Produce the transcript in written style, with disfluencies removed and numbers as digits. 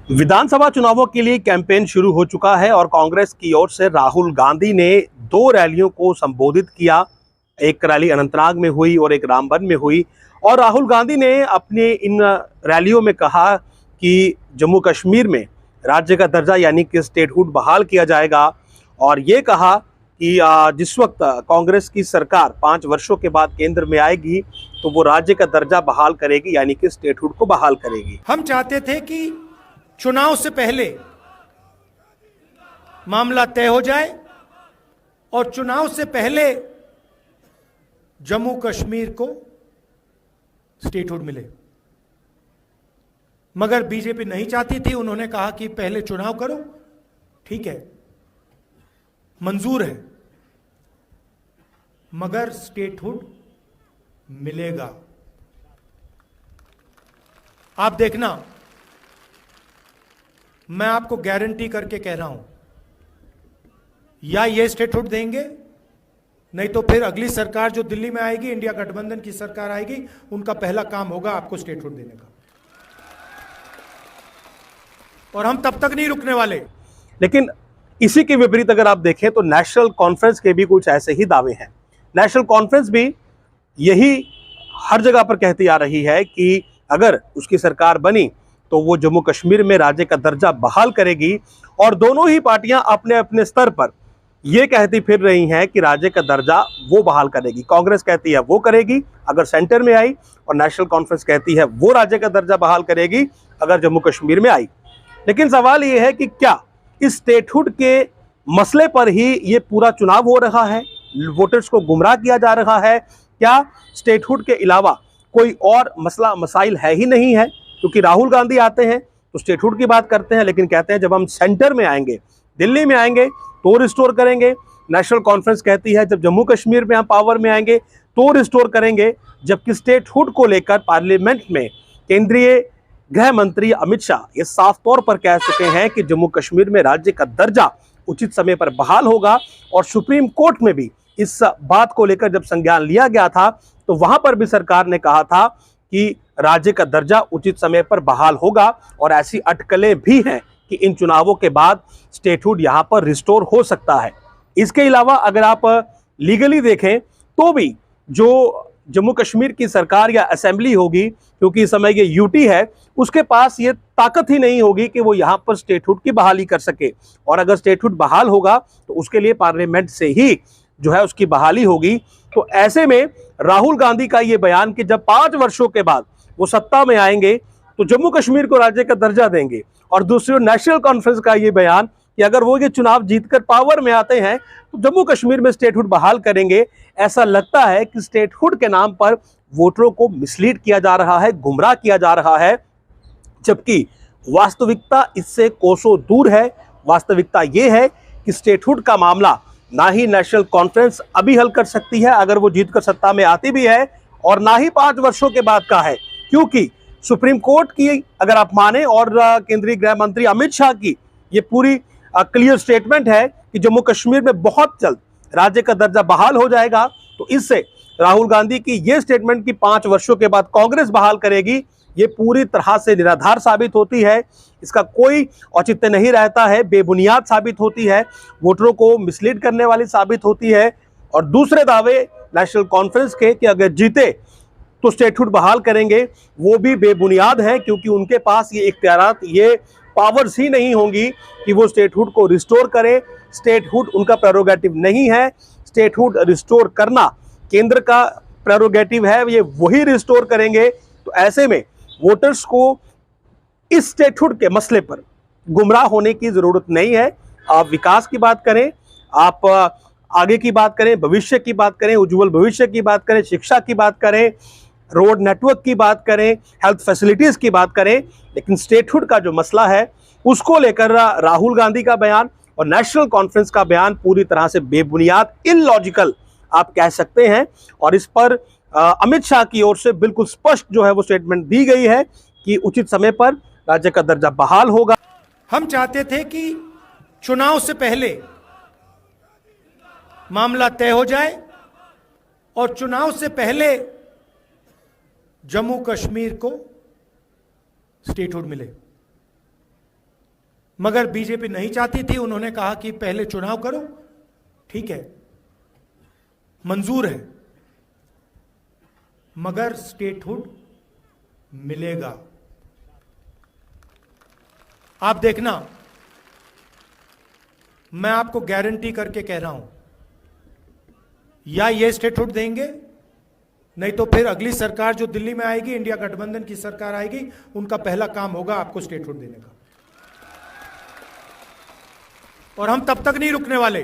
विधानसभा चुनावों के लिए कैंपेन शुरू हो चुका है और कांग्रेस की ओर से राहुल गांधी ने दो रैलियों को संबोधित किया। एक रैली अनंतनाग में हुई और एक रामबन में हुई। और राहुल गांधी ने अपने इन रैलियों में कहा कि जम्मू कश्मीर में राज्य का दर्जा यानी कि स्टेटहुड बहाल किया जाएगा। और ये कहा कि जिस वक्त कांग्रेस की सरकार 5 वर्षों के बाद केंद्र में आएगी तो वो राज्य का दर्जा बहाल करेगी यानी कि स्टेटहुड को बहाल करेगी। हम चाहते थे कि चुनाव से पहले मामला तय हो जाए और चुनाव से पहले जम्मू कश्मीर को स्टेटहुड मिले, मगर बीजेपी नहीं चाहती थी। उन्होंने कहा कि पहले चुनाव करो, ठीक है, मंजूर है, मगर स्टेटहुड मिलेगा। आप देखना, मैं आपको गारंटी करके कह रहा हूं, या ये स्टेटहुड देंगे, नहीं तो फिर अगली सरकार जो दिल्ली में आएगी, इंडिया गठबंधन की सरकार आएगी, उनका पहला काम होगा आपको स्टेटहुड देने का। और हम तब तक नहीं रुकने वाले। लेकिन इसी के विपरीत अगर आप देखें तो नेशनल कॉन्फ्रेंस के भी कुछ ऐसे ही दावे हैं। नेशनल कॉन्फ्रेंस भी यही हर जगह पर कहती आ रही है कि अगर उसकी सरकार बनी तो वो जम्मू कश्मीर में राज्य का दर्जा बहाल करेगी। और दोनों ही पार्टियां अपने अपने स्तर पर ये कहती फिर रही हैं कि राज्य का दर्जा वो बहाल करेगी। कांग्रेस कहती है वो करेगी अगर सेंटर में आई, और नेशनल कॉन्फ्रेंस कहती है वो राज्य का दर्जा बहाल करेगी अगर जम्मू कश्मीर में आई। लेकिन सवाल ये है कि क्या इस स्टेटहुड के मसले पर ही ये पूरा चुनाव हो रहा है, वोटर्स को गुमराह किया जा रहा है? क्या स्टेटहुड के अलावा कोई और मसला मसाइल है ही नहीं है? क्योंकि राहुल गांधी आते हैं तो स्टेटहुड की बात करते हैं, लेकिन कहते हैं जब हम सेंटर में आएंगे, दिल्ली में आएंगे तो रिस्टोर करेंगे। नेशनल कॉन्फ्रेंस कहती है जब जम्मू कश्मीर में हम पावर में आएंगे तो रिस्टोर करेंगे। जबकि स्टेटहुड को लेकर पार्लियामेंट में केंद्रीय गृह मंत्री अमित शाह ये साफ तौर पर कह चुके हैं कि जम्मू कश्मीर में राज्य का दर्जा उचित समय पर बहाल होगा। और सुप्रीम कोर्ट में भी इस बात को लेकर जब संज्ञान लिया गया था तो वहां पर भी सरकार ने कहा था कि राज्य का दर्जा उचित समय पर बहाल होगा। और ऐसी अटकलें भी हैं कि इन चुनावों के बाद स्टेटहुड यहां पर रिस्टोर हो सकता है। इसके अलावा अगर आप लीगली देखें तो भी जो जम्मू कश्मीर की सरकार या असेंबली होगी, क्योंकि इस समय ये यूटी है, उसके पास ये ताकत ही नहीं होगी कि वो यहां पर स्टेटहुड की बहाली कर सके। और अगर स्टेटहुड बहाल होगा तो उसके लिए पार्लियामेंट से ही जो है उसकी बहाली होगी। तो ऐसे में राहुल गांधी का ये बयान कि जब 5 वर्षों के बाद वो सत्ता में आएंगे तो जम्मू कश्मीर को राज्य का दर्जा देंगे, और दूसरी ओर नेशनल कॉन्फ्रेंस का ये बयान कि अगर वो ये चुनाव जीतकर पावर में आते हैं तो जम्मू कश्मीर में स्टेटहुड बहाल करेंगे, ऐसा लगता है कि स्टेटहुड के नाम पर वोटरों को मिसलीड किया जा रहा है, गुमराह किया जा रहा है। जबकि वास्तविकता इससे कोसों दूर है। वास्तविकता ये है कि स्टेटहुड का मामला ना ही नेशनल कॉन्फ्रेंस अभी हल कर सकती है अगर वो जीतकर सत्ता में आती भी है, और ना ही 5 वर्षों के बाद का है। क्योंकि सुप्रीम कोर्ट की अगर आप माने और केंद्रीय गृह मंत्री अमित शाह की ये पूरी क्लियर स्टेटमेंट है कि जम्मू कश्मीर में बहुत जल्द राज्य का दर्जा बहाल हो जाएगा, तो इससे राहुल गांधी की ये स्टेटमेंट कि 5 वर्षों के बाद कांग्रेस बहाल करेगी, ये पूरी तरह से निराधार साबित होती है। इसका कोई औचित्य नहीं रहता है, बेबुनियाद साबित होती है, वोटरों को मिसलीड करने वाली साबित होती है। और दूसरे दावे नेशनल कॉन्फ्रेंस के कि अगर जीते तो स्टेटहुड बहाल करेंगे, वो भी बेबुनियाद है, क्योंकि उनके पास ये इख्तियारात, ये पावर्स ही नहीं होंगी कि वो स्टेटहुड को रिस्टोर करें। स्टेटहुड उनका प्रेरोगेटिव नहीं है। स्टेटहुड रिस्टोर करना केंद्र का प्रेरोगेटिव है, ये वही रिस्टोर करेंगे। तो ऐसे में वोटर्स को इस स्टेटहुड के मसले पर गुमराह होने की जरूरत नहीं है। आप विकास की बात करें, आप आगे की बात करें, भविष्य की बात करें, उज्जवल भविष्य की बात करें, शिक्षा की बात करें, रोड नेटवर्क की बात करें, हेल्थ फैसिलिटीज की बात करें, लेकिन स्टेटहुड का जो मसला है उसको लेकर राहुल गांधी का बयान और नेशनल कॉन्फ्रेंस का बयान पूरी तरह से बेबुनियाद, इलॉजिकल आप कह सकते हैं। और इस पर अमित शाह की ओर से बिल्कुल स्पष्ट जो है वो स्टेटमेंट दी गई है कि उचित समय पर राज्य का दर्जा बहाल होगा। हम चाहते थे कि चुनाव से पहले मामला तय हो जाए और चुनाव से पहले जम्मू कश्मीर को स्टेटहुड मिले, मगर बीजेपी नहीं चाहती थी, उन्होंने कहा कि पहले चुनाव करो, ठीक है, मंजूर है, मगर स्टेटहुड मिलेगा। आप देखना, मैं आपको गारंटी करके कह रहा हूं, या ये स्टेटहुड देंगे, नहीं तो फिर अगली सरकार जो दिल्ली में आएगी, इंडिया गठबंधन की सरकार आएगी, उनका पहला काम होगा आपको स्टेटहुड देने का। और हम तब तक नहीं रुकने वाले